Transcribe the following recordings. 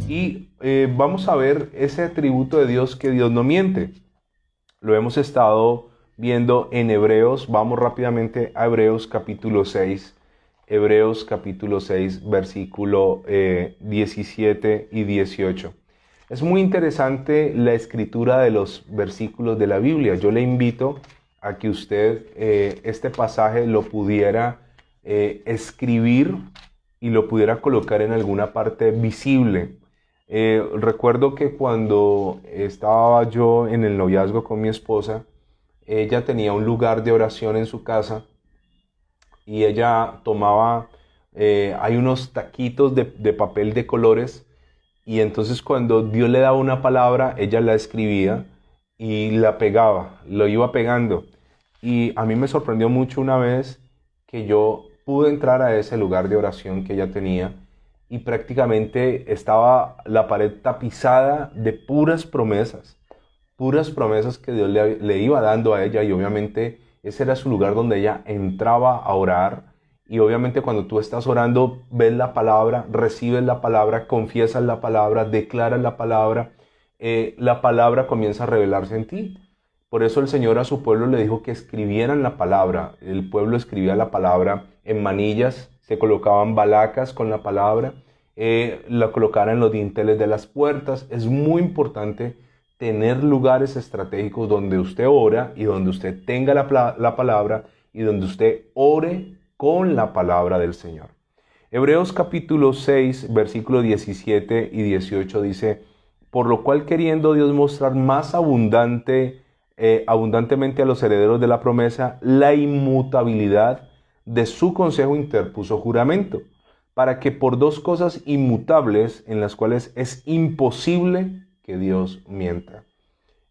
Y vamos a ver ese atributo de Dios, que Dios no miente. Lo hemos estado viendo en Hebreos. Vamos rápidamente a Hebreos capítulo 6. Hebreos capítulo 6, versículo 17 y 18. Es muy interesante la escritura de los versículos de la Biblia. Yo le invito a que usted este pasaje lo pudiera escribir y lo pudiera colocar en alguna parte visible. Recuerdo que cuando estaba yo en el noviazgo con mi esposa, ella tenía un lugar de oración en su casa y ella tomaba, hay unos taquitos de papel de colores, y entonces cuando Dios le daba una palabra, ella la escribía y la pegaba, lo iba pegando. Y a mí me sorprendió mucho una vez que yo pude entrar a ese lugar de oración que ella tenía, y prácticamente estaba la pared tapizada de puras promesas que Dios le iba dando a ella, y obviamente ese era su lugar donde ella entraba a orar. Y obviamente cuando tú estás orando, ves la palabra, recibes la palabra, confiesas la palabra, declaras la palabra comienza a revelarse en ti. Por eso el Señor a su pueblo le dijo que escribieran la palabra. El pueblo escribía la palabra en manillas, se colocaban balacas con la palabra, la colocaban en los dinteles de las puertas. Es muy importante tener lugares estratégicos donde usted ora y donde usted tenga la palabra y donde usted ore con la palabra del Señor. Hebreos capítulo 6, versículos 17 y 18 dice: por lo cual, queriendo Dios mostrar más abundantemente a los herederos de la promesa la inmutabilidad de su consejo, interpuso juramento, para que por dos cosas inmutables, en las cuales es imposible que Dios mienta.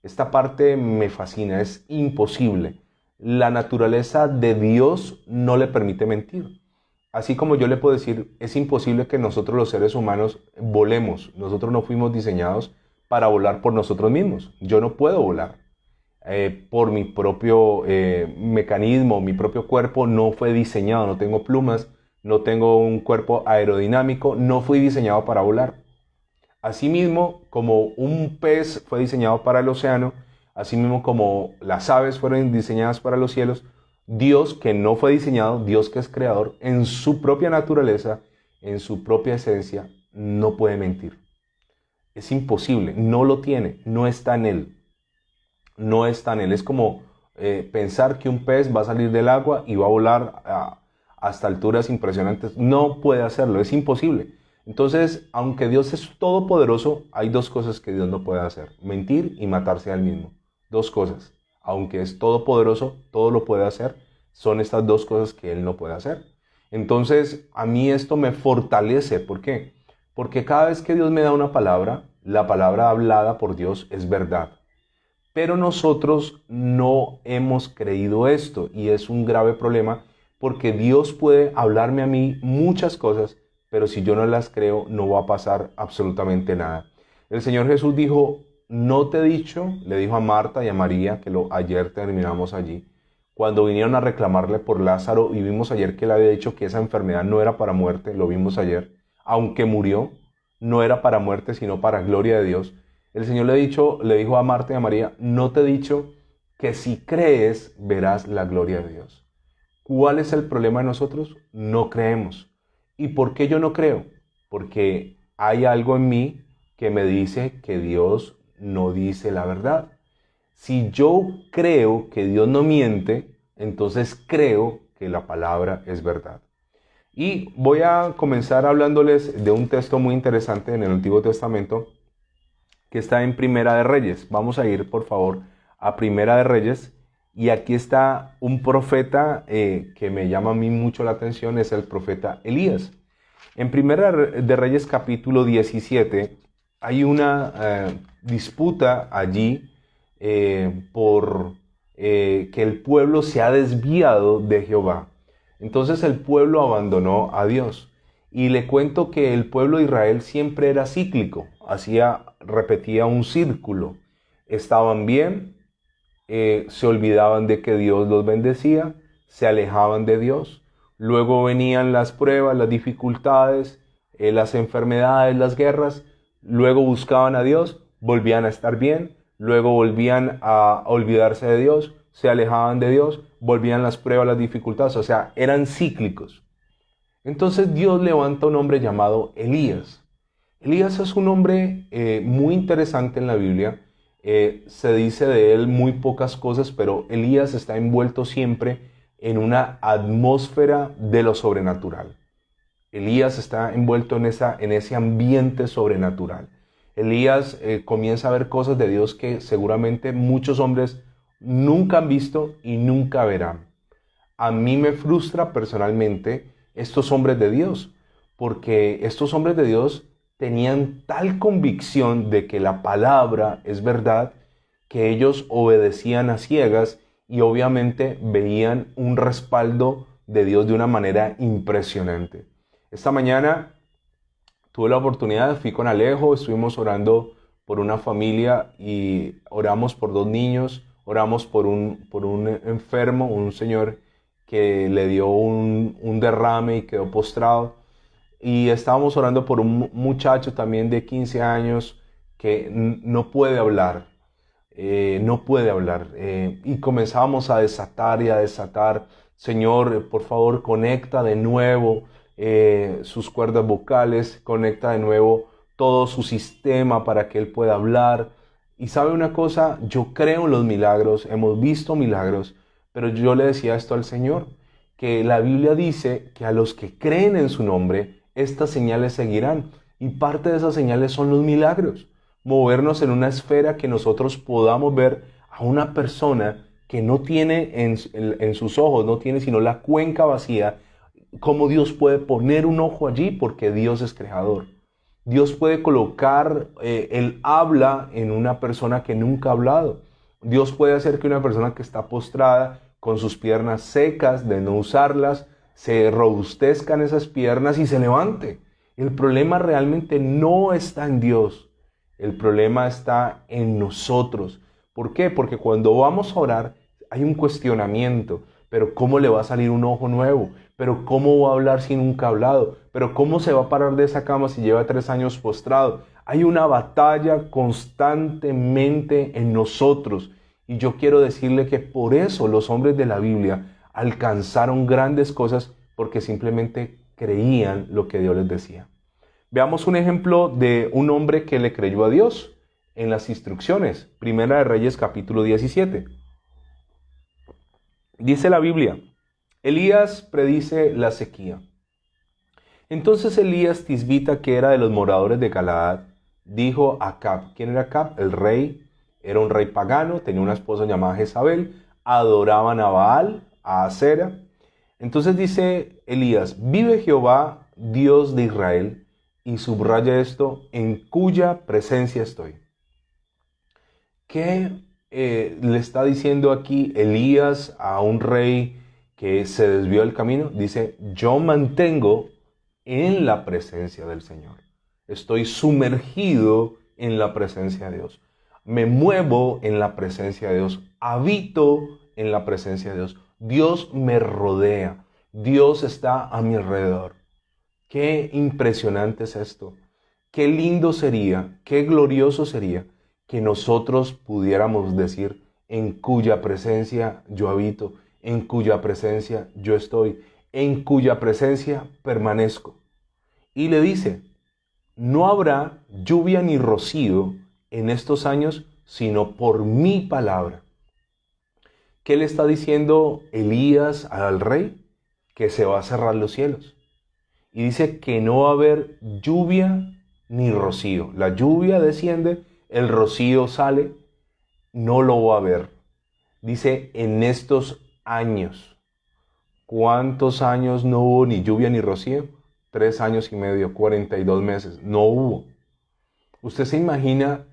Esta parte me fascina, es imposible. La naturaleza de Dios no le permite mentir. Así como yo le puedo decir, es imposible que nosotros los seres humanos volemos. Nosotros no fuimos diseñados para volar por nosotros mismos. Yo no puedo volar. Por mi propio mecanismo, mi propio cuerpo no fue diseñado. No tengo plumas, no tengo un cuerpo aerodinámico, no fui diseñado para volar. Asimismo, como un pez fue diseñado para el océano, asimismo como las aves fueron diseñadas para los cielos, Dios, que no fue diseñado, Dios que es creador, en su propia naturaleza, en su propia esencia, no puede mentir. Es imposible, no lo tiene, no está en él. No está en él. Es como pensar que un pez va a salir del agua y va a volar hasta alturas impresionantes. No puede hacerlo, es imposible. Entonces, aunque Dios es todopoderoso, hay dos cosas que Dios no puede hacer: mentir y matarse a él mismo. Dos cosas. Aunque es todopoderoso, todo lo puede hacer. Son estas dos cosas que Él no puede hacer. Entonces, a mí esto me fortalece. ¿Por qué? Porque cada vez que Dios me da una palabra, la palabra hablada por Dios es verdad. Pero nosotros no hemos creído esto, y es un grave problema, porque Dios puede hablarme a mí muchas cosas, pero si yo no las creo, no va a pasar absolutamente nada. El Señor Jesús dijo: no te he dicho, le dijo a Marta y a María, que ayer terminamos allí, cuando vinieron a reclamarle por Lázaro, y vimos ayer que él había dicho que esa enfermedad no era para muerte, lo vimos ayer, aunque murió, no era para muerte, sino para gloria de Dios. El Señor le dijo a Marta y a María: no te he dicho que si crees verás la gloria de Dios. ¿Cuál es el problema de nosotros? No creemos. ¿Y por qué yo no creo? Porque hay algo en mí que me dice que Dios no dice la verdad. Si yo creo que Dios no miente, entonces creo que la palabra es verdad. Y voy a comenzar hablándoles de un texto muy interesante en el Antiguo Testamento que está en Primera de Reyes. Vamos a ir, por favor, a Primera de Reyes. Y aquí está un profeta que me llama a mí mucho la atención, es el profeta Elías. En Primera de Reyes capítulo 17 hay una disputa allí por que el pueblo se ha desviado de Jehová. Entonces el pueblo abandonó a Dios. Y le cuento que el pueblo de Israel siempre era cíclico, repetía un círculo. Estaban bien, se olvidaban de que Dios los bendecía, se alejaban de Dios. Luego venían las pruebas, las dificultades, las enfermedades, las guerras. Luego buscaban a Dios, volvían a estar bien. Luego volvían a olvidarse de Dios, se alejaban de Dios, volvían las pruebas, las dificultades. O sea, eran cíclicos. Entonces Dios levanta un hombre llamado Elías. Elías es un hombre muy interesante en la Biblia. Se dice de él muy pocas cosas, pero Elías está envuelto siempre en una atmósfera de lo sobrenatural. Elías está envuelto en ese ambiente sobrenatural. Elías comienza a ver cosas de Dios que seguramente muchos hombres nunca han visto y nunca verán. A mí me frustra personalmente estos hombres de Dios, porque estos hombres de Dios tenían tal convicción de que la palabra es verdad, que ellos obedecían a ciegas y obviamente veían un respaldo de Dios de una manera impresionante. Esta mañana tuve la oportunidad, fui con Alejo, estuvimos orando por una familia y oramos por 2 niños, oramos por un enfermo, un señor que le dio un derrame y quedó postrado. Y estábamos orando por un muchacho también de 15 años que no puede hablar, y comenzábamos a desatar y a desatar. Señor, por favor, conecta de nuevo sus cuerdas vocales, conecta de nuevo todo su sistema para que él pueda hablar. Y sabe una cosa, yo creo en los milagros, hemos visto milagros, pero yo le decía esto al Señor, que la Biblia dice que a los que creen en su nombre, estas señales seguirán. Y parte de esas señales son los milagros. Movernos en una esfera que nosotros podamos ver a una persona que no tiene en sus ojos, no tiene sino la cuenca vacía, cómo Dios puede poner un ojo allí porque Dios es creador. Dios puede colocar el habla en una persona que nunca ha hablado. Dios puede hacer que una persona que está postrada con sus piernas secas, de no usarlas, se robustezcan esas piernas y se levante. El problema realmente no está en Dios. El problema está en nosotros. ¿Por qué? Porque cuando vamos a orar hay un cuestionamiento. Pero ¿cómo le va a salir un ojo nuevo? ¿Pero cómo va a hablar si nunca ha hablado? ¿Pero cómo se va a parar de esa cama si lleva 3 años postrado? Hay una batalla constantemente en nosotros. Y yo quiero decirle que por eso los hombres de la Biblia alcanzaron grandes cosas, porque simplemente creían lo que Dios les decía. Veamos un ejemplo de un hombre que le creyó a Dios en las instrucciones. Primera de Reyes capítulo 17. Dice la Biblia, Elías predice la sequía. Entonces Elías Tisbita, que era de los moradores de Galaad, dijo a Acab. ¿Quién era Acab? El rey. Era un rey pagano, tenía una esposa llamada Jezabel, adoraban a Baal, a Acera. Entonces dice Elías, vive Jehová, Dios de Israel, y subraya esto, en cuya presencia estoy. ¿Qué le está diciendo aquí Elías a un rey que se desvió del camino? Dice, yo mantengo en la presencia del Señor. Estoy sumergido en la presencia de Dios. Me muevo en la presencia de Dios. Habito en la presencia de Dios. Dios me rodea. Dios está a mi alrededor. Qué impresionante es esto. Qué lindo sería, qué glorioso sería que nosotros pudiéramos decir, en cuya presencia yo habito, en cuya presencia yo estoy, en cuya presencia permanezco. Y le dice, no habrá lluvia ni rocío en estos años, sino por mi palabra. ¿Qué le está diciendo Elías al rey? Que se va a cerrar los cielos. Y dice que no va a haber lluvia ni rocío. La lluvia desciende, el rocío sale, no lo va a haber. Dice, en estos años. ¿Cuántos años no hubo ni lluvia ni rocío? 3 años y medio, 42 meses. No hubo. Usted se imagina,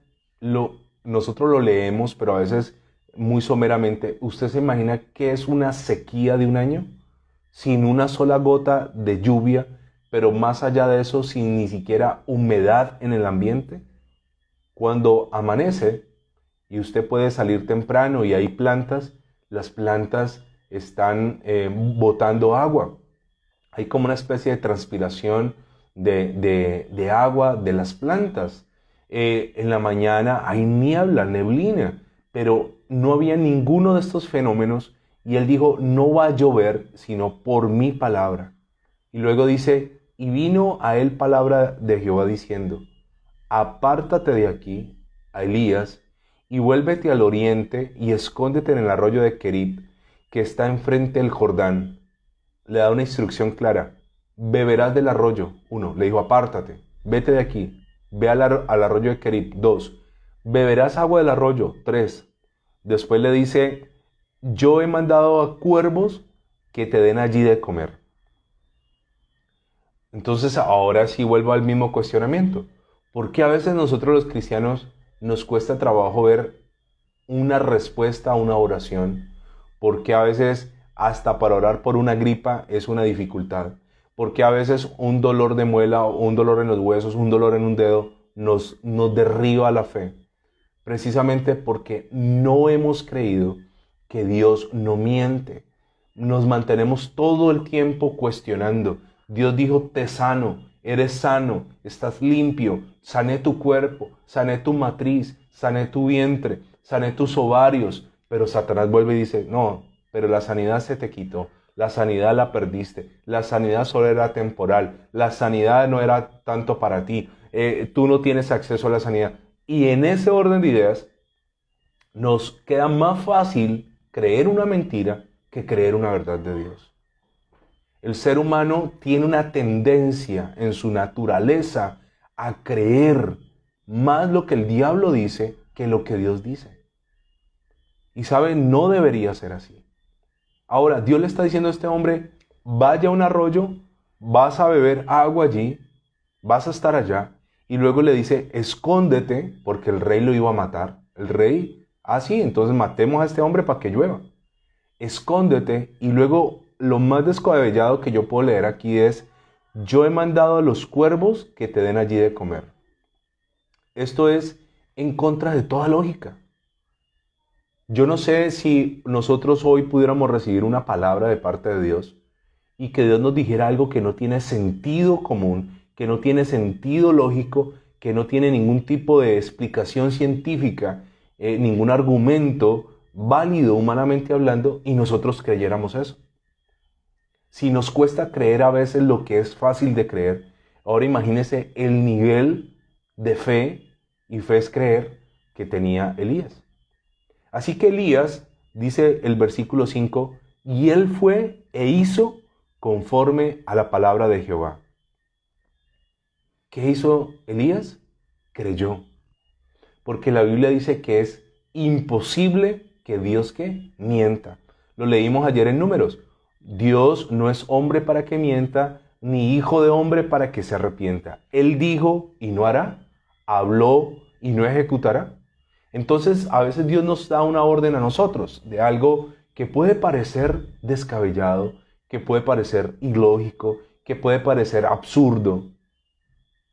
nosotros lo leemos, pero a veces muy someramente, ¿usted se imagina qué es una sequía de un año? Sin una sola gota de lluvia, pero más allá de eso, sin ni siquiera humedad en el ambiente. Cuando amanece y usted puede salir temprano y hay plantas, las plantas están botando agua. Hay como una especie de transpiración de agua de las plantas. En la mañana hay niebla, neblina, pero no había ninguno de estos fenómenos y él dijo, no va a llover sino por mi palabra. Y luego dice, y vino a él palabra de Jehová diciendo, apártate de aquí, a Elías, y vuélvete al oriente y escóndete en el arroyo de Querib, que está enfrente del Jordán. Le da una instrucción clara, beberás del arroyo. 1, le dijo, apártate, vete de aquí, ve al arroyo de Querib. 2, beberás agua del arroyo. 3, después le dice, yo he mandado a cuervos que te den allí de comer. Entonces ahora sí vuelvo al mismo cuestionamiento. ¿Por qué a veces nosotros los cristianos nos cuesta trabajo ver una respuesta a una oración? ¿Por qué a veces hasta para orar por una gripa es una dificultad? ¿Por qué a veces un dolor de muela, un dolor en los huesos, un dolor en un dedo nos derriba la fe? Precisamente porque no hemos creído que Dios no miente. Nos mantenemos todo el tiempo cuestionando. Dios dijo, te sano, eres sano, estás limpio, sané tu cuerpo, sané tu matriz, sané tu vientre, sané tus ovarios. Pero Satanás vuelve y dice, no, pero la sanidad se te quitó, la sanidad la perdiste, la sanidad solo era temporal, la sanidad no era tanto para ti, tú no tienes acceso a la sanidad. Y en ese orden de ideas, nos queda más fácil creer una mentira que creer una verdad de Dios. El ser humano tiene una tendencia en su naturaleza a creer más lo que el diablo dice que lo que Dios dice. Y sabe, no debería ser así. Ahora, Dios le está diciendo a este hombre, vaya a un arroyo, vas a beber agua allí, vas a estar allá. Y luego le dice, escóndete, porque el rey lo iba a matar. El rey, sí, entonces matemos a este hombre para que llueva. Escóndete. Y luego lo más descabellado que yo puedo leer aquí es, yo he mandado a los cuervos que te den allí de comer. Esto es en contra de toda lógica. Yo no sé si nosotros hoy pudiéramos recibir una palabra de parte de Dios y que Dios nos dijera algo que no tiene sentido común, que no tiene sentido lógico, que no tiene ningún tipo de explicación científica, ningún argumento válido humanamente hablando, y nosotros creyéramos eso. Si nos cuesta creer a veces lo que es fácil de creer, ahora imagínese el nivel de fe, y fe es creer, que tenía Elías. Así que Elías, dice el versículo 5, y él fue e hizo conforme a la palabra de Jehová. ¿Qué hizo Elías? Creyó. Porque la Biblia dice que es imposible que Dios ¿qué? Mienta. Lo leímos ayer en Números. Dios no es hombre para que mienta, ni hijo de hombre para que se arrepienta. Él dijo y no hará, habló y no ejecutará. Entonces a veces Dios nos da una orden a nosotros de algo que puede parecer descabellado, que puede parecer ilógico, que puede parecer absurdo.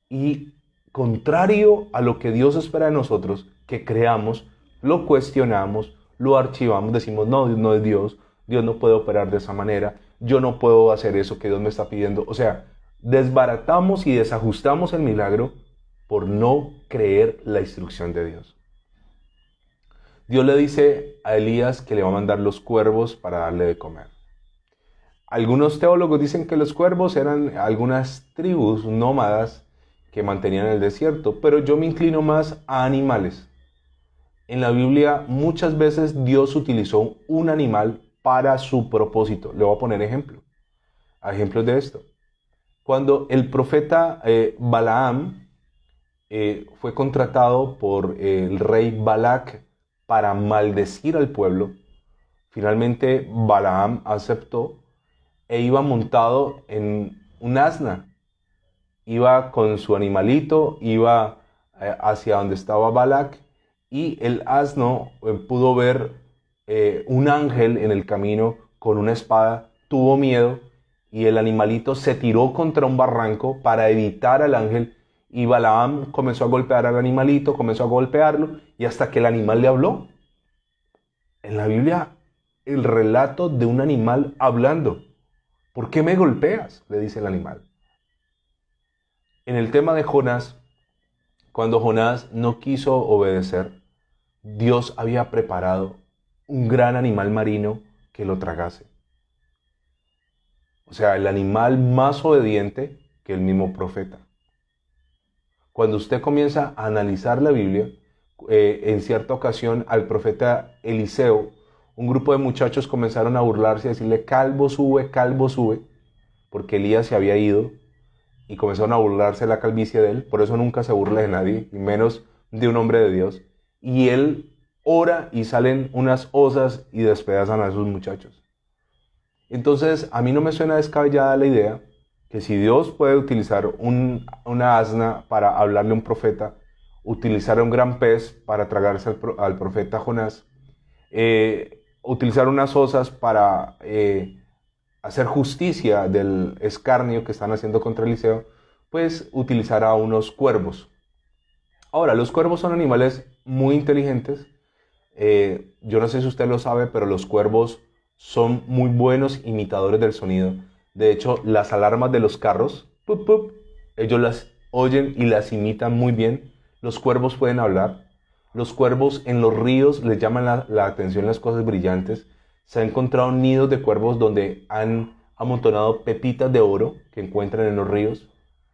Y contrario a lo que Dios espera de nosotros, que creamos, lo cuestionamos, lo archivamos, decimos, no, no es Dios, Dios no puede operar de esa manera, yo no puedo hacer eso que Dios me está pidiendo. O sea, desbaratamos y desajustamos el milagro por no creer la instrucción de Dios. Dios le dice a Elías que le va a mandar los cuervos para darle de comer. Algunos teólogos dicen que los cuervos eran algunas tribus nómadas que mantenían el desierto, pero yo me inclino más a animales. En la Biblia muchas veces Dios utilizó un animal para su propósito. Le voy a poner ejemplos de esto. Cuando el profeta Balaam fue contratado por el rey Balac para maldecir al pueblo, finalmente Balaam aceptó e iba montado en un asna. Iba con su animalito, iba hacia donde estaba Balac, y el asno pudo ver un ángel en el camino con una espada, tuvo miedo y el animalito se tiró contra un barranco para evitar al ángel, y Balaam comenzó a golpear al animalito, comenzó a golpearlo y hasta que el animal le habló. En la Biblia el relato de un animal hablando. ¿Por qué me golpeas?, le dice el animal. En el tema de Jonás, cuando Jonás no quiso obedecer, Dios había preparado un gran animal marino que lo tragase. O sea, el animal más obediente que el mismo profeta. Cuando usted comienza a analizar la Biblia, en cierta ocasión al profeta Eliseo, un grupo de muchachos comenzaron a burlarse y a decirle, calvo sube, porque Elías se había ido y comenzaron a burlarse de la calvicie de él. Por eso nunca se burla de nadie, y menos de un hombre de Dios. Y él ora y salen unas osas y despedazan a esos muchachos. Entonces, a mí no me suena descabellada la idea que si Dios puede utilizar una asna para hablarle a un profeta, utilizar un gran pez para tragarse al profeta Jonás, utilizar unas osas para hacer justicia del escarnio que están haciendo contra Eliseo, pues utilizará unos cuervos. Ahora, los cuervos son animales muy inteligentes. Yo no sé si usted lo sabe, pero los cuervos son muy buenos imitadores del sonido. De hecho, las alarmas de los carros, ¡pup, pup!, ellos las oyen y las imitan muy bien. Los cuervos pueden hablar. Los cuervos en los ríos les llaman la atención las cosas brillantes. Se han encontrado nidos de cuervos donde han amontonado pepitas de oro que encuentran en los ríos.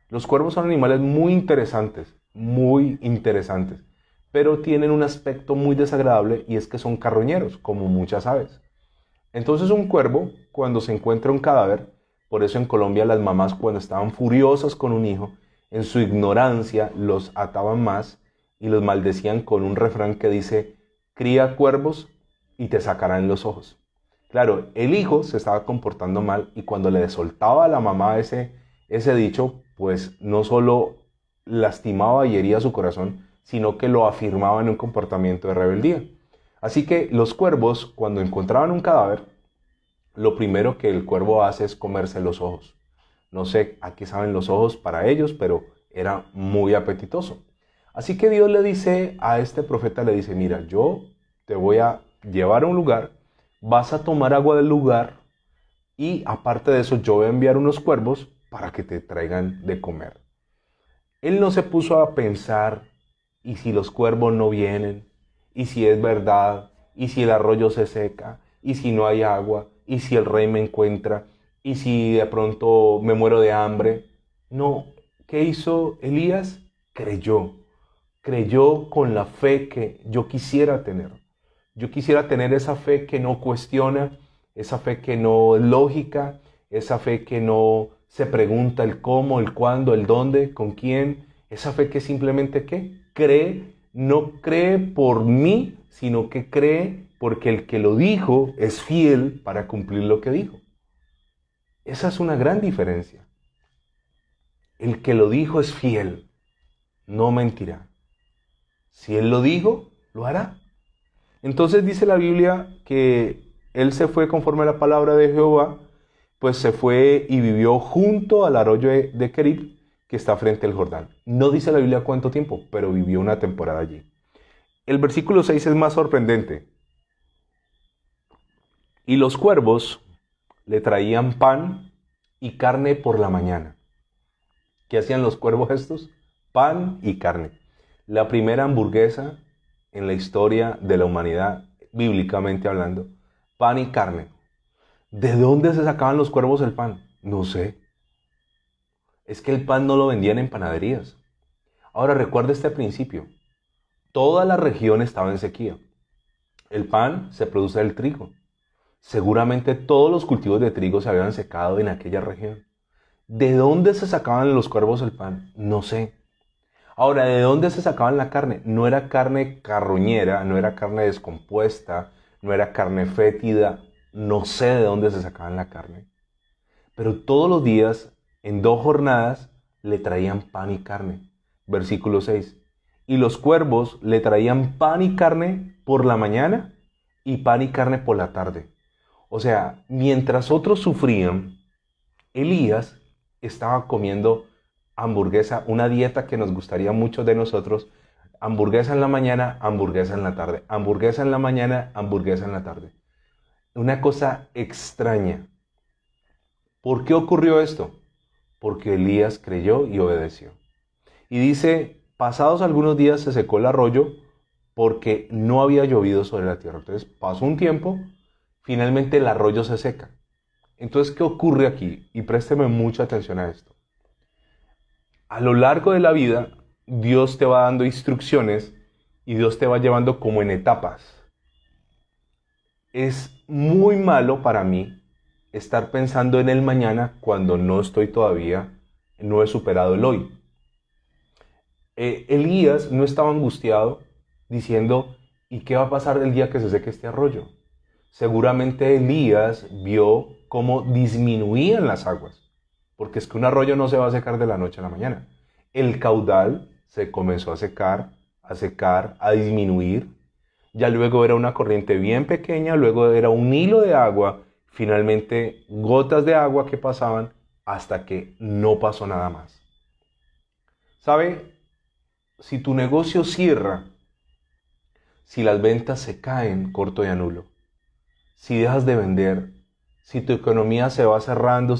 Los cuervos son animales muy interesantes, pero tienen un aspecto muy desagradable, y es que son carroñeros, como muchas aves. Entonces un cuervo, cuando se encuentra un cadáver, por eso en Colombia las mamás, cuando estaban furiosas con un hijo, en su ignorancia los ataban más y los maldecían con un refrán que dice, cría cuervos y te sacarán los ojos. Claro, el hijo se estaba comportando mal, y cuando le soltaba a la mamá ese dicho, pues no solo lastimaba y hería su corazón, sino que lo afirmaba en un comportamiento de rebeldía. Así que los cuervos, cuando encontraban un cadáver, lo primero que el cuervo hace es comerse los ojos. No sé a qué saben los ojos para ellos, pero era muy apetitoso. Así que Dios le dice a este profeta, le dice, mira, yo te voy a llevar a un lugar, vas a tomar agua del lugar, y aparte de eso yo voy a enviar unos cuervos para que te traigan de comer. Él no se puso a pensar, ¿y si los cuervos no vienen? ¿Y si es verdad? ¿Y si el arroyo se seca? ¿Y si no hay agua? ¿Y si el rey me encuentra? ¿Y si de pronto me muero de hambre? No, ¿qué hizo Elías? Creyó con la fe que yo quisiera tener. Yo quisiera tener esa fe que no cuestiona, esa fe que no es lógica, esa fe que no se pregunta el cómo, el cuándo, el dónde, con quién. Esa fe que simplemente, ¿qué? Cree, no cree por mí, sino que cree porque el que lo dijo es fiel para cumplir lo que dijo. Esa es una gran diferencia. El que lo dijo es fiel, no mentirá. Si él lo dijo, lo hará. Entonces dice la Biblia que él se fue conforme a la palabra de Jehová, pues se fue y vivió junto al arroyo de Kerib, que está frente al Jordán. No dice la Biblia cuánto tiempo, pero vivió una temporada allí. El versículo 6 es más sorprendente. Y los cuervos le traían pan y carne por la mañana. ¿Qué hacían los cuervos estos? Pan y carne. La primera hamburguesa en la historia de la humanidad, bíblicamente hablando, pan y carne. ¿De dónde se sacaban los cuervos el pan? No sé. Es que el pan no lo vendían en panaderías. Ahora recuerda este principio. Toda la región estaba en sequía. El pan se produce del trigo. Seguramente todos los cultivos de trigo se habían secado en aquella región. ¿De dónde se sacaban los cuervos el pan? No sé. Ahora, ¿de dónde se sacaban la carne? No era carne carroñera, no era carne descompuesta, no era carne fétida. No sé de dónde se sacaban la carne. Pero todos los días, en 2 jornadas, le traían pan y carne. Versículo 6. Y los cuervos le traían pan y carne por la mañana y pan y carne por la tarde. O sea, mientras otros sufrían, Elías estaba comiendo hamburguesa, una dieta que nos gustaría mucho de nosotros. Hamburguesa en la mañana, hamburguesa en la tarde. Hamburguesa en la mañana, hamburguesa en la tarde. una cosa extraña. ¿Por qué ocurrió esto? Porque Elías creyó y obedeció. Y dice, pasados algunos días se secó el arroyo porque no había llovido sobre la tierra. Entonces pasó un tiempo, finalmente el arroyo se seca. Entonces, ¿qué ocurre aquí? Y présteme mucha atención a esto. A lo largo de la vida, Dios te va dando instrucciones y Dios te va llevando como en etapas. Es muy malo para mí estar pensando en el mañana cuando no estoy todavía, no he superado el hoy. Elías no estaba angustiado diciendo, ¿y qué va a pasar el día que se seque este arroyo? Seguramente Elías vio cómo disminuían las aguas, porque es que un arroyo no se va a secar de la noche a la mañana. El caudal se comenzó a secar, a disminuir. Ya luego era una corriente bien pequeña, luego era un hilo de agua, finalmente gotas de agua que pasaban hasta que no pasó nada más. ¿Sabe? Si tu negocio cierra, si las ventas se caen, corto y anulo, si dejas de vender, si tu economía se va cerrando,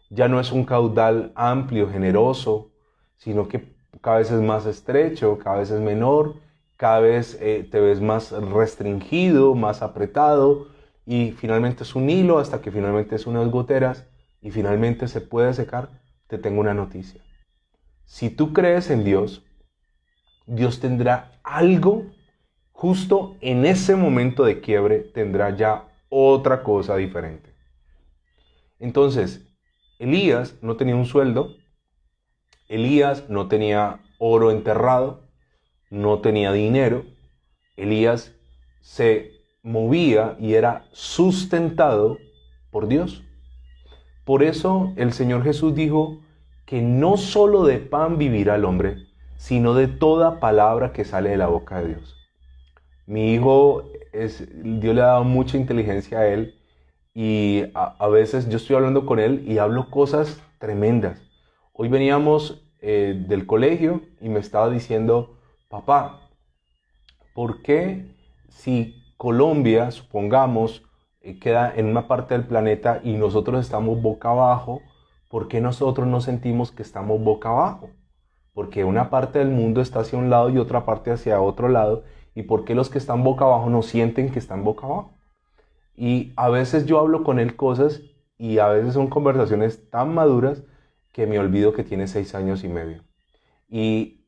ya no es un caudal amplio, generoso, sino que cada vez es más estrecho, cada vez es menor, cada vez te ves más restringido, más apretado, y finalmente es un hilo hasta que finalmente es unas goteras y finalmente se puede secar. Te tengo una noticia. Si tú crees en Dios, Dios tendrá algo justo en ese momento de quiebre, tendrá ya otra cosa diferente. Entonces, Elías no tenía un sueldo, Elías no tenía oro enterrado, no tenía dinero, Elías se movía y era sustentado por Dios. Por eso el Señor Jesús dijo que no solo de pan vivirá el hombre, sino de toda palabra que sale de la boca de Dios. Mi hijo, Dios le ha dado mucha inteligencia a él y a veces yo estoy hablando con él y hablo cosas tremendas. Hoy veníamos del colegio y me estaba diciendo, papá, ¿por qué si Colombia, supongamos, queda en una parte del planeta y nosotros estamos boca abajo, ¿por qué nosotros no sentimos que estamos boca abajo? Porque una parte del mundo está hacia un lado y otra parte hacia otro lado. ¿Y por qué los que están boca abajo no sienten que están boca abajo? Y a veces yo hablo con él cosas y a veces son conversaciones tan maduras que me olvido que tiene 6 años y medio. Y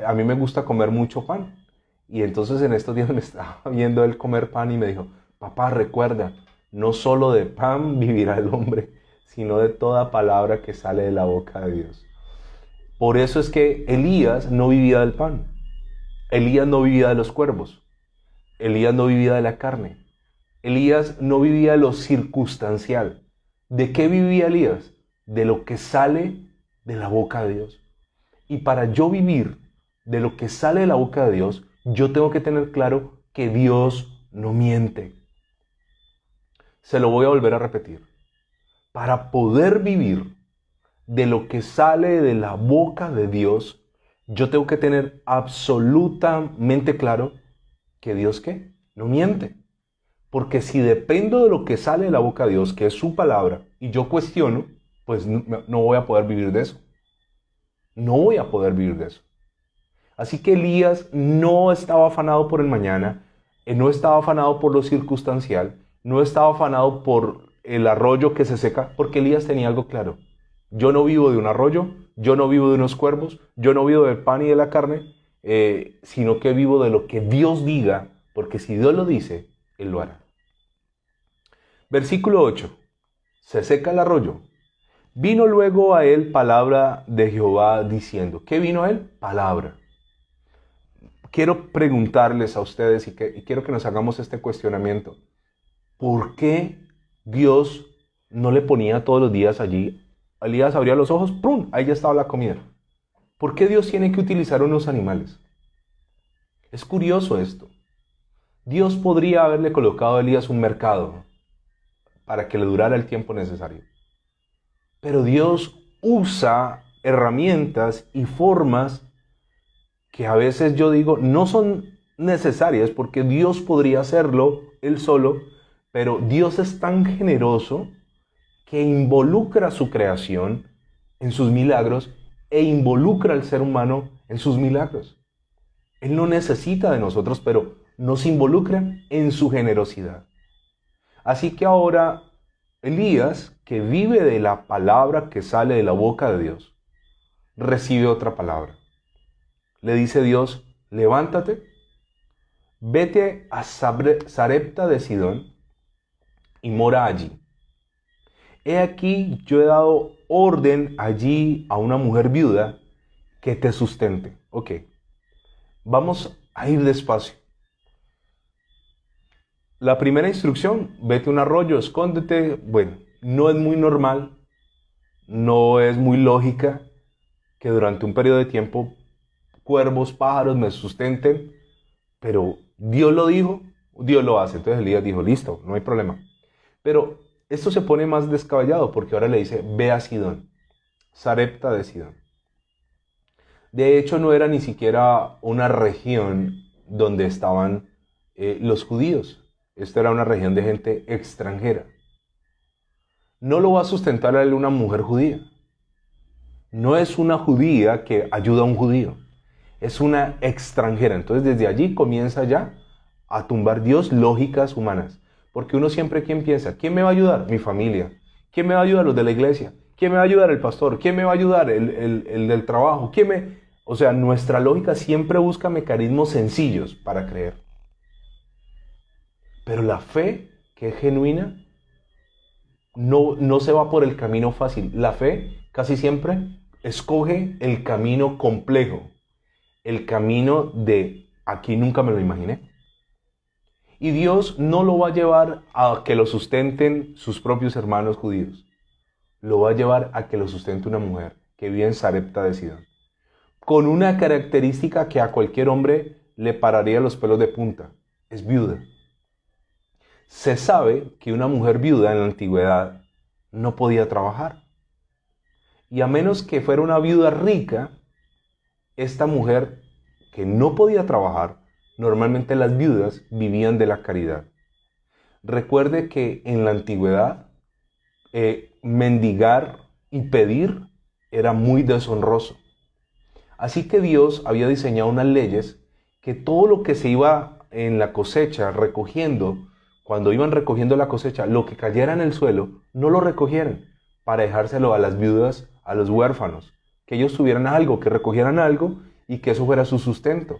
a mí me gusta comer mucho pan. Y entonces en estos días me estaba viendo él comer pan y me dijo, papá, recuerda, no solo de pan vivirá el hombre, sino de toda palabra que sale de la boca de Dios. Por eso es que Elías no vivía del pan. Elías no vivía de los cuervos. Elías no vivía de la carne. Elías no vivía de lo circunstancial. ¿De qué vivía Elías? De lo que sale de la boca de Dios. Y para yo vivir de lo que sale de la boca de Dios, yo tengo que tener claro que Dios no miente. Se lo voy a volver a repetir. Para poder vivir de lo que sale de la boca de Dios, yo tengo que tener absolutamente claro que Dios, ¿qué? No miente. Porque si dependo de lo que sale de la boca de Dios, que es su palabra, y yo cuestiono, pues no voy a poder vivir de eso. No voy a poder vivir de eso. Así que Elías no estaba afanado por el mañana, no estaba afanado por lo circunstancial, no estaba afanado por el arroyo que se seca, porque Elías tenía algo claro. Yo no vivo de un arroyo, yo no vivo de unos cuervos, yo no vivo del pan y de la carne, sino que vivo de lo que Dios diga, porque si Dios lo dice, Él lo hará. Versículo 8. Se seca el arroyo. Vino luego a él palabra de Jehová diciendo. ¿Qué vino a él? Palabra. Quiero preguntarles a ustedes y quiero que nos hagamos este cuestionamiento. ¿Por qué Dios no le ponía todos los días allí? Elías abría los ojos, ¡prum! Ahí ya estaba la comida. ¿Por qué Dios tiene que utilizar unos animales? Es curioso esto. Dios podría haberle colocado a Elías un mercado para que le durara el tiempo necesario. Pero Dios usa herramientas y formas que a veces yo digo no son necesarias porque Dios podría hacerlo él solo, pero Dios es tan generoso que involucra su creación en sus milagros e involucra al ser humano en sus milagros. Él no necesita de nosotros, pero nos involucra en su generosidad. Así que ahora Elías, que vive de la palabra que sale de la boca de Dios, recibe otra palabra. Le dice Dios, levántate, vete a Sarepta de Sidón y mora allí. He aquí, yo he dado orden allí a una mujer viuda que te sustente. Ok, vamos a ir despacio. La primera instrucción, vete a un arroyo, escóndete. Bueno, no es muy normal, no es muy lógica que durante un periodo de tiempo cuervos, pájaros me sustenten, pero Dios lo dijo, Dios lo hace. Entonces Elías dijo, listo, no hay problema. Pero esto se pone más descabellado porque ahora le dice, ve a Sidón, Sarepta de Sidón. De hecho, no era ni siquiera una región donde estaban los judíos. Esta era una región de gente extranjera. No lo va a sustentar a él una mujer judía. No es una judía que ayuda a un judío. Es una extranjera. Entonces desde allí comienza ya a tumbar Dios lógicas humanas. Porque uno siempre, ¿quién piensa? ¿Quién me va a ayudar? Mi familia. ¿Quién me va a ayudar? Los de la iglesia. ¿Quién me va a ayudar? El pastor. ¿Quién me va a ayudar? El del trabajo. O sea, nuestra lógica siempre busca mecanismos sencillos para creer. Pero la fe, que es genuina, no se va por el camino fácil. La fe casi siempre escoge el camino complejo. El camino de aquí nunca me lo imaginé. Y Dios no lo va a llevar a que lo sustenten sus propios hermanos judíos. Lo va a llevar a que lo sustente una mujer que vive en Sarepta de Sidón. Con una característica que a cualquier hombre le pararía los pelos de punta. Es viuda. Se sabe que una mujer viuda en la antigüedad no podía trabajar. Y a menos que fuera una viuda rica, esta mujer que no podía trabajar, normalmente las viudas vivían de la caridad. Recuerde que en la antigüedad mendigar y pedir era muy deshonroso. Así que Dios había diseñado unas leyes que todo lo que se iba en la cosecha recogiendo, cuando iban recogiendo la cosecha, lo que cayera en el suelo, no lo recogieran para dejárselo a las viudas, a los huérfanos, que ellos tuvieran algo, que recogieran algo y que eso fuera su sustento.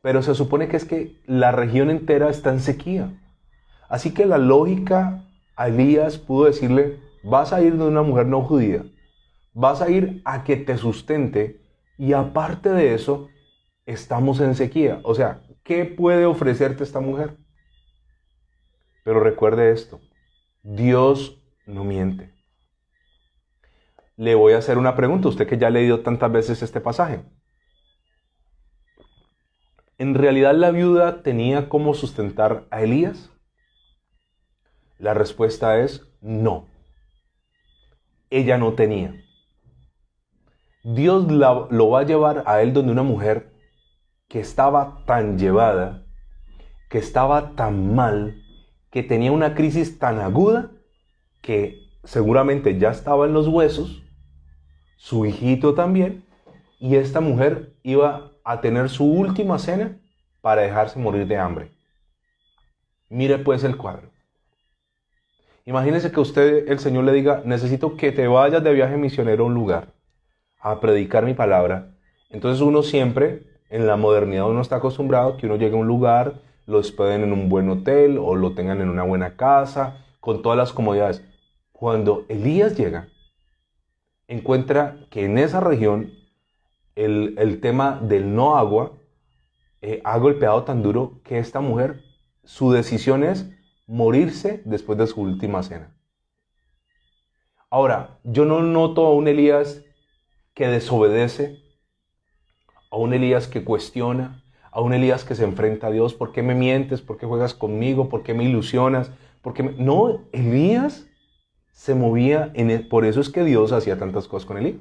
Pero se supone que es que la región entera está en sequía. Así que la lógica a Elías pudo decirle, vas a ir de una mujer no judía, vas a ir a que te sustente y aparte de eso, estamos en sequía. O sea, ¿qué puede ofrecerte esta mujer? Pero recuerde esto, Dios no miente. Le voy a hacer una pregunta, usted que ya ha leído tantas veces este pasaje. ¿En realidad la viuda tenía cómo sustentar a Elías? La respuesta es no. Ella no tenía. Dios lo va a llevar a él donde una mujer que estaba tan llevada, que estaba tan mal, que tenía una crisis tan aguda, que seguramente ya estaba en los huesos, su hijito también, y esta mujer iba a tener su última cena para dejarse morir de hambre. Mire pues el cuadro. Imagínese que usted, el Señor le diga, necesito que te vayas de viaje misionero a un lugar, a predicar mi palabra. Entonces uno siempre, en la modernidad uno está acostumbrado que uno llegue a un lugar, lo hospeden en un buen hotel o lo tengan en una buena casa, con todas las comodidades. Cuando Elías llega, encuentra que en esa región el tema del no agua ha golpeado tan duro que esta mujer, su decisión es morirse después de su última cena. Ahora, yo no noto a un Elías que desobedece, a un Elías que cuestiona, a un Elías que se enfrenta a Dios. ¿Por qué me mientes? ¿Por qué juegas conmigo? ¿Por qué me ilusionas? No, Elías se movía por eso es que Dios hacía tantas cosas con Elías.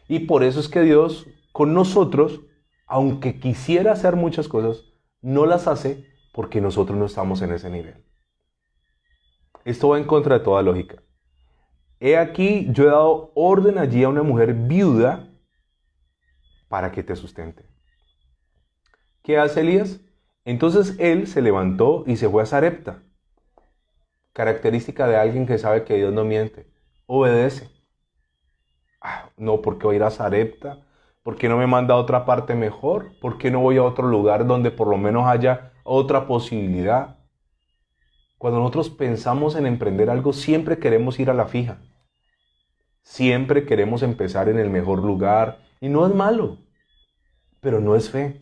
Y por eso es que Dios con nosotros, aunque quisiera hacer muchas cosas, no las hace porque nosotros no estamos en ese nivel. Esto va en contra de toda lógica. He aquí, yo he dado orden allí a una mujer viuda para que te sustente. ¿Qué hace Elías? Entonces él se levantó y se fue a Sarepta. Característica de alguien que sabe que Dios no miente. Obedece. No, ¿por qué voy a ir a Sarepta? ¿Por qué no me manda a otra parte mejor? ¿Por qué no voy a otro lugar donde por lo menos haya otra posibilidad? Cuando nosotros pensamos en emprender algo, siempre queremos ir a la fija. Siempre queremos empezar en el mejor lugar. Y no es malo, pero no es fe.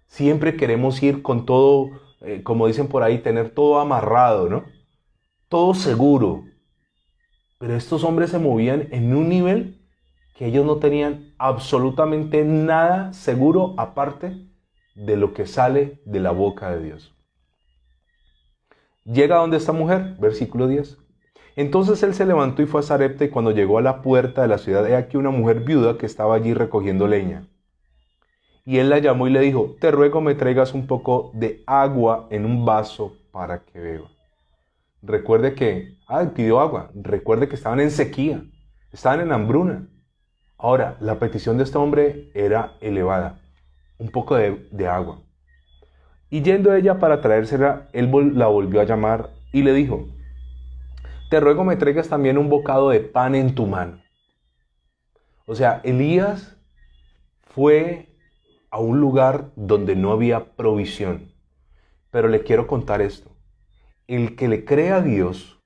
Siempre queremos ir con todo, como dicen por ahí, tener todo amarrado, ¿no? Todo seguro. Pero estos hombres se movían en un nivel que ellos no tenían absolutamente nada seguro aparte de lo que sale de la boca de Dios. Llega donde esta mujer, versículo 10. Entonces él se levantó y fue a Sarepta, y cuando llegó a la puerta de la ciudad, he aquí una mujer viuda que estaba allí recogiendo leña. Y él la llamó y le dijo, te ruego me traigas un poco de agua en un vaso para que beba. Recuerde que, pidió agua, recuerde que estaban en sequía, estaban en hambruna. Ahora, la petición de este hombre era elevada, un poco de agua. Y yendo ella para traérsela, él la volvió a llamar y le dijo, te ruego me traigas también un bocado de pan en tu mano. O sea, Elías fue a un lugar donde no había provisión. Pero le quiero contar esto. El que le cree a Dios,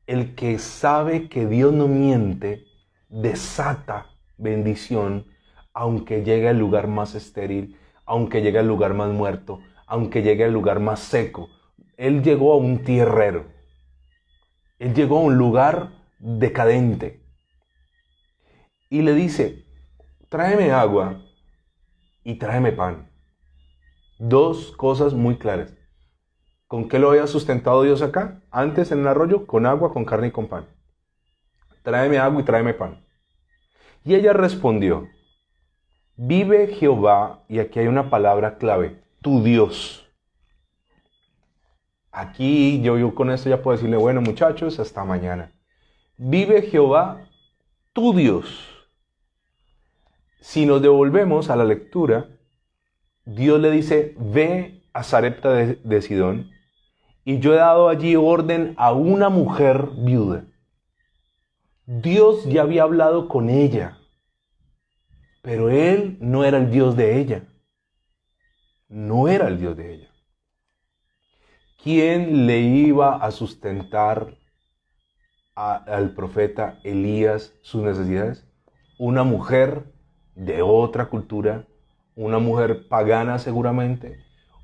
el que sabe que Dios no miente, desata bendición, aunque llegue al lugar más estéril, aunque llegue al lugar más muerto, aunque llegue al lugar más seco. Él llegó a un tierrero. Él llegó a un lugar decadente. Y le dice, tráeme agua y tráeme pan. Dos cosas muy claras. ¿Con qué lo había sustentado Dios acá? Antes en el arroyo, con agua, con carne y con pan. Tráeme agua y tráeme pan. Y ella respondió, vive Jehová, y aquí hay una palabra clave, tu Dios. Aquí yo con esto ya puedo decirle, bueno muchachos, hasta mañana. Vive Jehová, tu Dios. Si nos devolvemos a la lectura, Dios le dice, ve a Sarepta de Sidón, y yo he dado allí orden a una mujer viuda. Dios ya había hablado con ella, pero él no era el Dios de ella. No era el Dios de ella. ¿Quién le iba a sustentar al profeta Elías sus necesidades? Una mujer de otra cultura, una mujer pagana seguramente,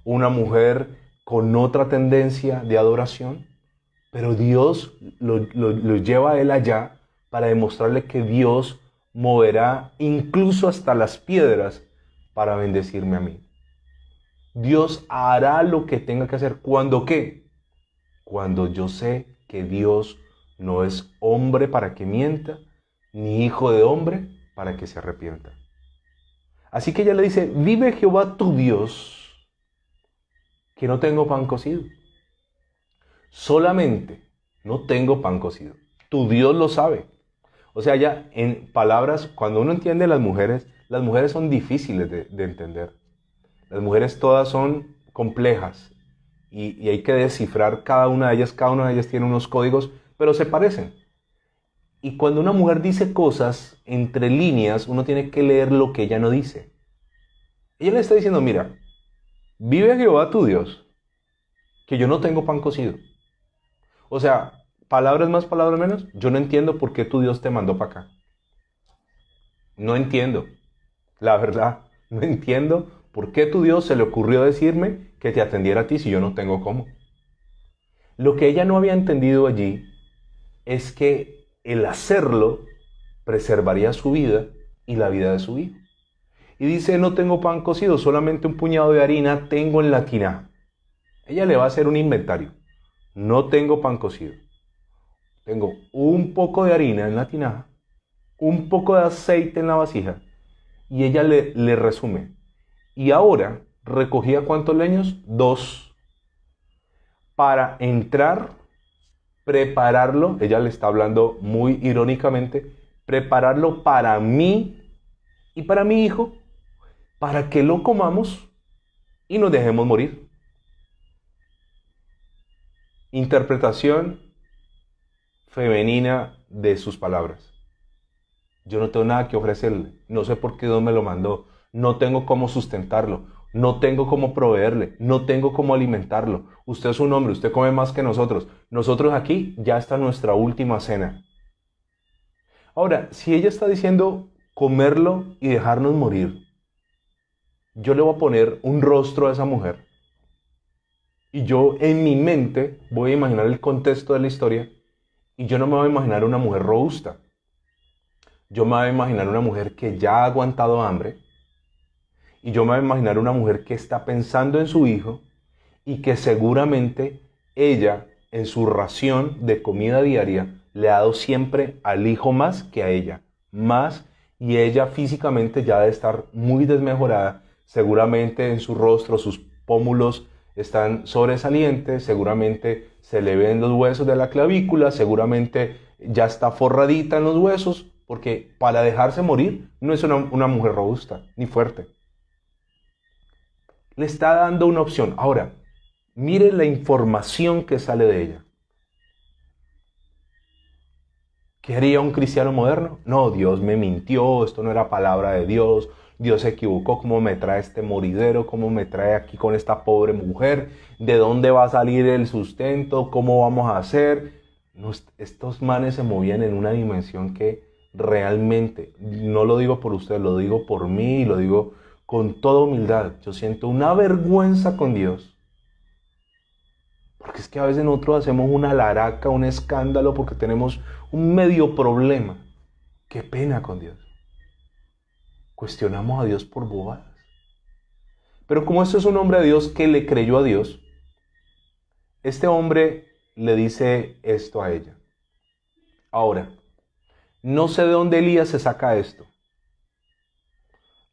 una mujer con otra tendencia de adoración, pero Dios lo lleva a él allá para demostrarle que Dios moverá incluso hasta las piedras para bendecirme a mí. Dios hará lo que tenga que hacer. ¿Cuándo qué? Cuando yo sé que Dios no es hombre para que mienta, ni hijo de hombre para que se arrepienta. Así que ella le dice, vive Jehová tu Dios, que no tengo pan cocido. Solamente no tengo pan cocido. Tu Dios lo sabe. O sea, ya en palabras, cuando uno entiende a las mujeres son difíciles de entender. Las mujeres todas son complejas y hay que descifrar cada una de ellas tiene unos códigos, pero se parecen. Y cuando una mujer dice cosas entre líneas, uno tiene que leer lo que ella no dice. Ella le está diciendo, mira, vive Jehová tu Dios, que yo no tengo pan cocido. O sea, palabras más, palabras menos, yo no entiendo por qué tu Dios te mandó para acá. No entiendo, la verdad, no entiendo por qué tu Dios se le ocurrió decirme que te atendiera a ti si yo no tengo cómo. Lo que ella no había entendido allí es que el hacerlo preservaría su vida y la vida de su hijo. Y dice, no tengo pan cocido, solamente un puñado de harina tengo en la tinaja. Ella le va a hacer un inventario. No tengo pan cocido. Tengo un poco de harina en la tinaja, un poco de aceite en la vasija. Y ella le resume. Y ahora recogía ¿cuántos leños? 2. Para entrar, prepararlo, ella le está hablando muy irónicamente, prepararlo para mí y para mi hijo, para que lo comamos y nos dejemos morir. Interpretación femenina de sus palabras. Yo no tengo nada que ofrecerle, no sé por qué Dios me lo mandó, no tengo cómo sustentarlo, no tengo cómo proveerle, no tengo cómo alimentarlo. Usted es un hombre, usted come más que nosotros. Nosotros aquí ya está nuestra última cena. Ahora, si ella está diciendo comerlo y dejarnos morir, yo le voy a poner un rostro a esa mujer y yo en mi mente voy a imaginar el contexto de la historia y yo no me voy a imaginar una mujer robusta. Yo me voy a imaginar una mujer que ya ha aguantado hambre y yo me voy a imaginar una mujer que está pensando en su hijo y que seguramente ella en su ración de comida diaria le ha dado siempre al hijo más que a ella, más, y ella físicamente ya debe estar muy desmejorada, seguramente en su rostro sus pómulos están sobresalientes, seguramente se le ven los huesos de la clavícula, seguramente ya está forradita en los huesos, porque para dejarse morir no es una mujer robusta ni fuerte. Le está dando una opción. Ahora, mire la información que sale de ella. ¿Qué haría un cristiano moderno? No, Dios me mintió, esto no era palabra de Dios, Dios se equivocó, ¿cómo me trae este moridero? ¿Cómo me trae aquí con esta pobre mujer? ¿De dónde va a salir el sustento? ¿Cómo vamos a hacer? No, estos manes se movían en una dimensión que realmente, no lo digo por usted, lo digo por mí y lo digo con toda humildad. Yo siento una vergüenza con Dios. Porque es que a veces nosotros hacemos una laraca, un escándalo porque tenemos un medio problema. Qué pena con Dios. Cuestionamos a Dios por bobadas. Pero como esto es un hombre de Dios que le creyó a Dios, este hombre le dice esto a ella. Ahora, no sé de dónde Elías se saca esto.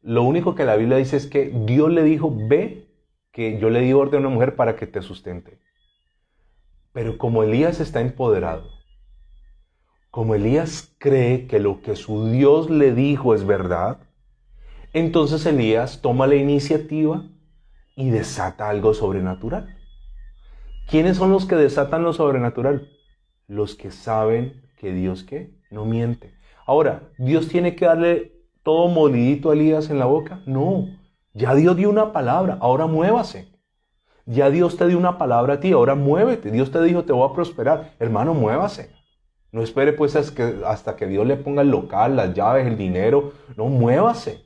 Lo único que la Biblia dice es que Dios le dijo, ve, que yo le di orden a una mujer para que te sustente. Pero como Elías está empoderado, como Elías cree que lo que su Dios le dijo es verdad, entonces Elías toma la iniciativa y desata algo sobrenatural. ¿Quiénes son los que desatan lo sobrenatural? Los que saben que Dios, ¿qué? No miente. Ahora, ¿Dios tiene que darle todo molidito a Elías en la boca? No, ya Dios dio una palabra, ahora muévase. Ya Dios te dio una palabra a ti, ahora muévete. Dios te dijo, te voy a prosperar. Hermano, muévase. No espere pues hasta que Dios le ponga el local, las llaves, el dinero. No, muévase.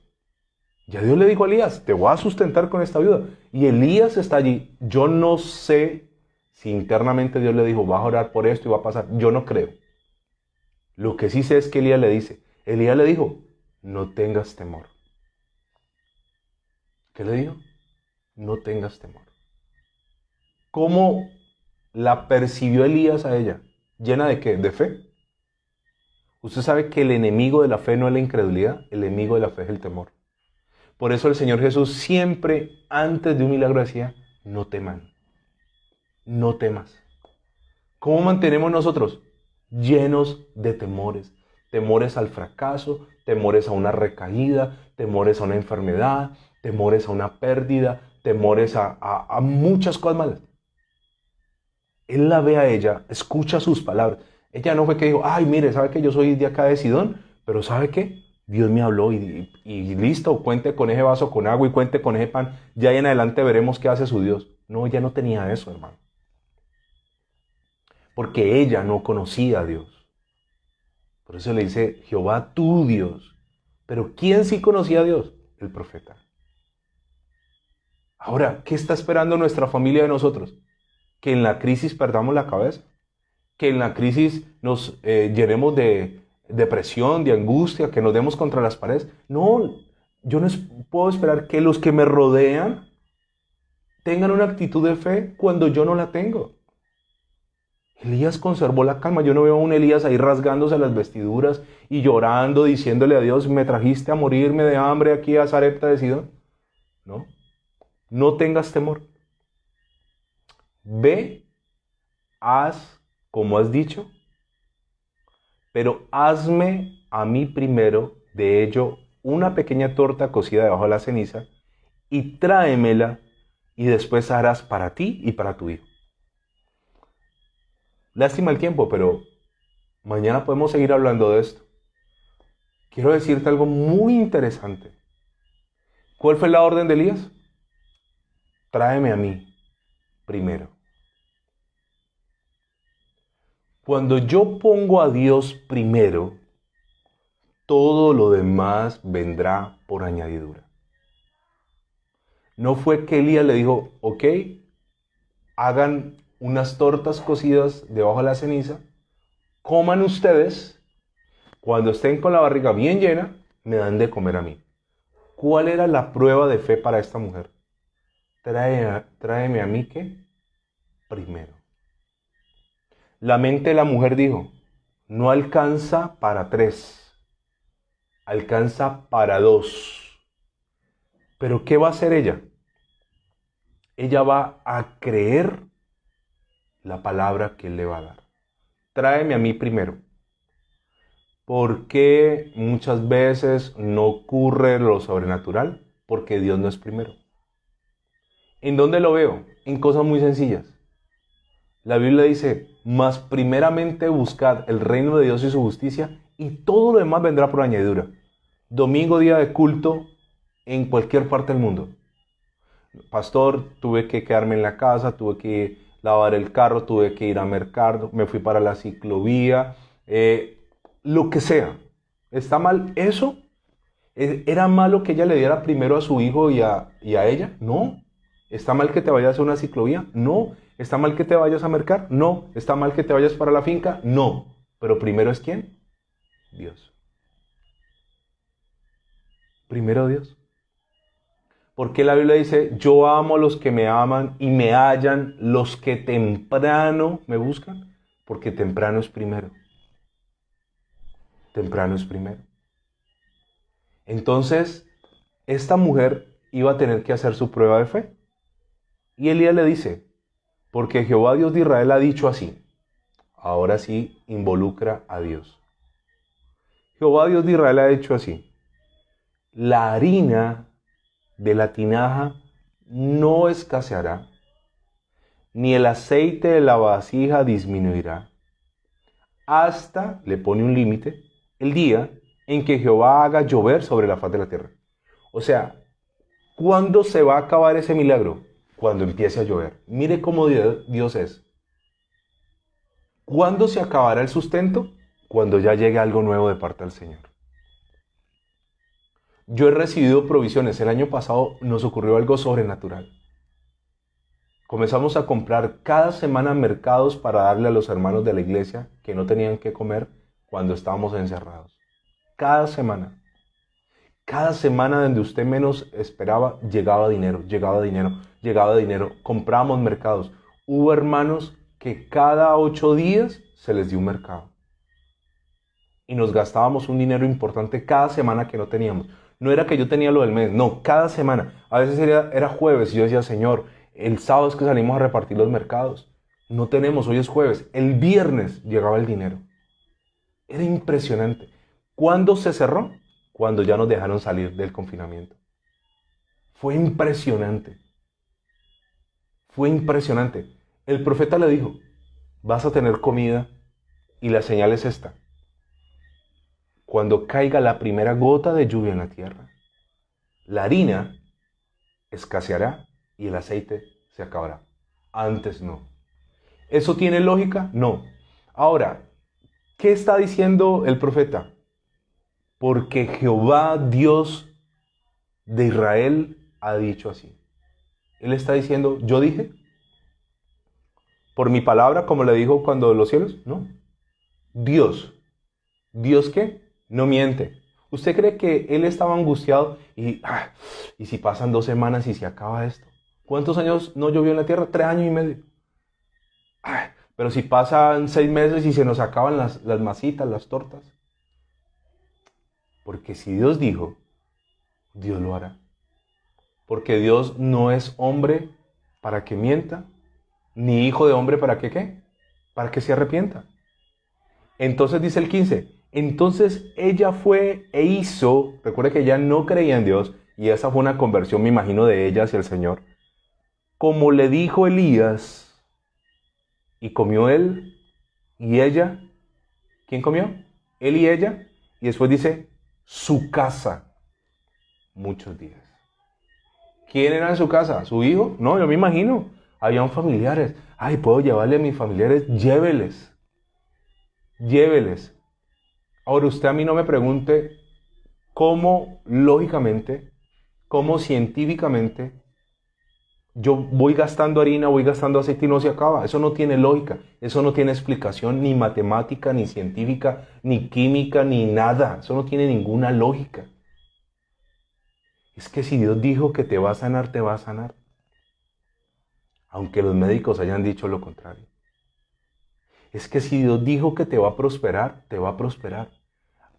Ya Dios le dijo a Elías, te voy a sustentar con esta viuda. Y Elías está allí. Yo no sé si internamente Dios le dijo, vas a orar por esto y va a pasar. Yo no creo. Lo que sí sé es que Elías le dijo, no tengas temor. ¿Qué le dijo? No tengas temor. ¿Cómo la percibió Elías a ella? ¿Llena de qué? ¿De fe? Usted sabe que el enemigo de la fe no es la incredulidad, el enemigo de la fe es el temor. Por eso el Señor Jesús siempre, antes de un milagro, decía, no teman, no temas. ¿Cómo mantenemos nosotros? Llenos de temores. Temores al fracaso, temores a una recaída, temores a una enfermedad, temores a una pérdida, temores a muchas cosas malas. Él la ve a ella, escucha sus palabras. Ella no fue que dijo, ay, mire, ¿sabe que yo soy de acá de Sidón? Pero ¿sabe qué? Dios me habló y listo, cuente con ese vaso con agua y cuente con ese pan. Ya en adelante veremos qué hace su Dios. No, ella no tenía eso, hermano. Porque ella no conocía a Dios. Por eso le dice, Jehová tu Dios. Pero ¿quién sí conocía a Dios? El profeta. Ahora, ¿qué está esperando nuestra familia de nosotros? Que en la crisis perdamos la cabeza, que en la crisis nos llenemos de depresión, de angustia, que nos demos contra las paredes. No, yo no puedo esperar que los que me rodean tengan una actitud de fe cuando yo no la tengo. Elías conservó la calma. Yo no veo a un Elías ahí rasgándose las vestiduras y llorando, diciéndole a Dios, me trajiste a morirme de hambre aquí a Sarepta de Sidón. No. no tengas temor. Ve, haz como has dicho, pero hazme a mí primero de ello una pequeña torta cocida debajo de la ceniza y tráemela y después harás para ti y para tu hijo. Lástima el tiempo, pero mañana podemos seguir hablando de esto. Quiero decirte algo muy interesante. ¿Cuál fue la orden de Elías? Tráeme a mí primero. Cuando yo pongo a Dios primero, todo lo demás vendrá por añadidura. No fue que Elías le dijo, ok, hagan unas tortas cocidas debajo de la ceniza, coman ustedes, cuando estén con la barriga bien llena, me dan de comer a mí. ¿Cuál era la prueba de fe para esta mujer? Tráeme a mí, ¿qué? Primero. La mente de la mujer dijo, no alcanza para 3, alcanza para 2. ¿Pero qué va a hacer ella? Ella va a creer la palabra que él le va a dar. Tráeme a mí primero. ¿Por qué muchas veces no ocurre lo sobrenatural? Porque Dios no es primero. ¿En dónde lo veo? En cosas muy sencillas. La Biblia dice, mas primeramente buscad el reino de Dios y su justicia y todo lo demás vendrá por añadidura. Domingo, día de culto en cualquier parte del mundo. Pastor, tuve que quedarme en la casa, tuve que lavar el carro, tuve que ir a mercado, me fui para la ciclovía, lo que sea. ¿Está mal eso? ¿Era malo que ella le diera primero a su hijo y a ella? No. ¿Está mal que te vayas a una ciclovía? No. ¿Está mal que te vayas a mercar? No. ¿Está mal que te vayas para la finca? No. Pero primero es ¿quién? Dios. Primero Dios. Porque la Biblia dice, yo amo a los que me aman y me hallan los que temprano me buscan? Porque temprano es primero. Temprano es primero. Entonces, esta mujer iba a tener que hacer su prueba de fe. Y Elías le dice, porque Jehová Dios de Israel ha dicho así. Ahora sí involucra a Dios. Jehová Dios de Israel ha dicho así. La harina de la tinaja no escaseará, ni el aceite de la vasija disminuirá, hasta, le pone un límite, el día en que Jehová haga llover sobre la faz de la tierra. O sea, ¿cuándo se va a acabar ese milagro? Cuando empiece a llover. Mire cómo Dios es. ¿Cuándo se acabará el sustento? Cuando ya llegue algo nuevo de parte del Señor. Yo he recibido provisiones. El año pasado nos ocurrió algo sobrenatural. Comenzamos a comprar cada semana mercados para darle a los hermanos de la iglesia que no tenían que comer cuando estábamos encerrados. Cada semana. Cada semana donde usted menos esperaba, llegaba dinero, llegaba dinero, llegaba dinero. Comprábamos mercados. Hubo hermanos que cada 8 días se les dio un mercado. Y nos gastábamos un dinero importante cada semana que no teníamos. No era que yo tenía lo del mes, no, cada semana. A veces era jueves y yo decía, Señor, el sábado es que salimos a repartir los mercados. No tenemos, hoy es jueves. El viernes llegaba el dinero. Era impresionante. ¿Cuándo se cerró? Cuando ya nos dejaron salir del confinamiento. Fue impresionante. Fue impresionante. El profeta le dijo, vas a tener comida y la señal es esta. Cuando caiga la primera gota de lluvia en la tierra, la harina escaseará y el aceite se acabará. Antes no. ¿Eso tiene lógica? No. Ahora, ¿qué está diciendo el profeta? Porque Jehová, Dios de Israel, ha dicho así. Él está diciendo, ¿yo dije? ¿Por mi palabra, como le dijo cuando los cielos? No. Dios. ¿Dios qué? No miente. ¿Usted cree que él estaba angustiado y si pasan 2 semanas y se acaba esto? ¿Cuántos años no llovió en la tierra? 3 años y medio. Pero si pasan 6 meses y se nos acaban las masitas, las tortas. Porque si Dios dijo, Dios lo hará. Porque Dios no es hombre para que mienta, ni hijo de hombre para que ¿qué? Para que se arrepienta. Entonces dice el 15, entonces ella fue e hizo, recuerde que ella no creía en Dios, y esa fue una conversión, me imagino, de ella hacia el Señor, como le dijo Elías, y comió él y ella. ¿Quién comió? Él y ella. Y después dice, su casa, muchos días. ¿Quién era en su casa? ¿Su hijo? No, yo me imagino. Habían familiares. Ay, puedo llevarle a mis familiares. Lléveles. Lléveles. Ahora usted a mí no me pregunte cómo lógicamente, cómo científicamente, yo voy gastando harina, voy gastando aceite y no se acaba. Eso no tiene lógica. Eso no tiene explicación ni matemática, ni científica, ni química, ni nada. Eso no tiene ninguna lógica. Es que si Dios dijo que te va a sanar, te va a sanar. Aunque los médicos hayan dicho lo contrario. Es que si Dios dijo que te va a prosperar, te va a prosperar.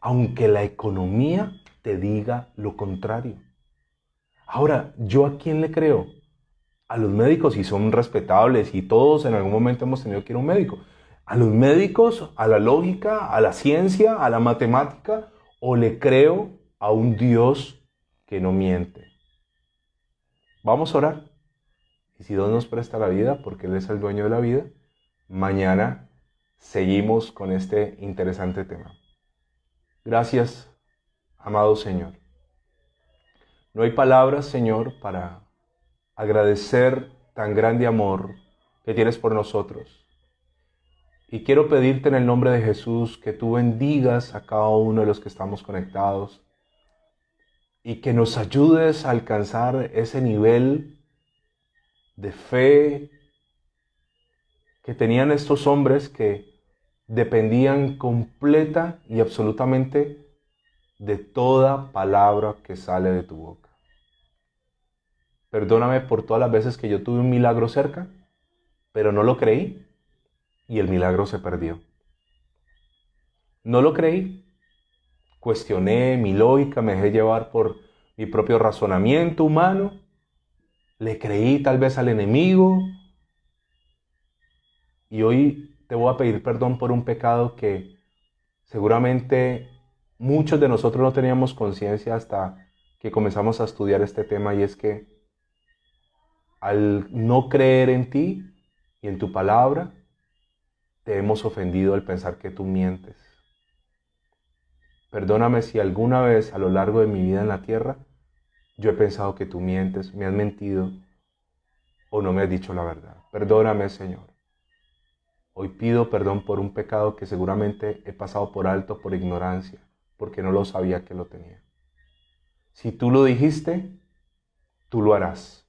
Aunque la economía te diga lo contrario. Ahora, ¿yo a quién le creo? A los médicos, y son respetables, y todos en algún momento hemos tenido que ir a un médico. A los médicos, a la lógica, a la ciencia, a la matemática, o le creo a un Dios que no miente. Vamos a orar. Y si Dios nos presta la vida, porque Él es el dueño de la vida, mañana seguimos con este interesante tema. Gracias, amado Señor. No hay palabras, Señor, para agradecer tan grande amor que tienes por nosotros. Y quiero pedirte en el nombre de Jesús que tú bendigas a cada uno de los que estamos conectados y que nos ayudes a alcanzar ese nivel de fe que tenían estos hombres que dependían completa y absolutamente de toda palabra que sale de tu boca. Perdóname por todas las veces que yo tuve un milagro cerca, pero no lo creí y el milagro se perdió. No lo creí, cuestioné mi lógica, me dejé llevar por mi propio razonamiento humano, le creí tal vez al enemigo y hoy te voy a pedir perdón por un pecado que seguramente muchos de nosotros no teníamos conciencia hasta que comenzamos a estudiar este tema, y es que al no creer en ti y en tu palabra, te hemos ofendido al pensar que tú mientes. Perdóname si alguna vez a lo largo de mi vida en la tierra yo he pensado que tú mientes, me has mentido o no me has dicho la verdad. Perdóname, Señor. Hoy pido perdón por un pecado que seguramente he pasado por alto por ignorancia, porque no lo sabía que lo tenía. Si tú lo dijiste, tú lo harás.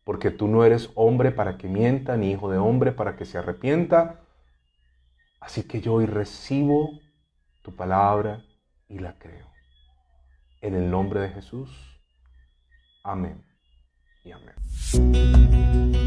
Porque tú no eres hombre para que mienta, ni hijo de hombre para que se arrepienta. Así que yo hoy recibo tu palabra y la creo. En el nombre de Jesús. Amén y amén.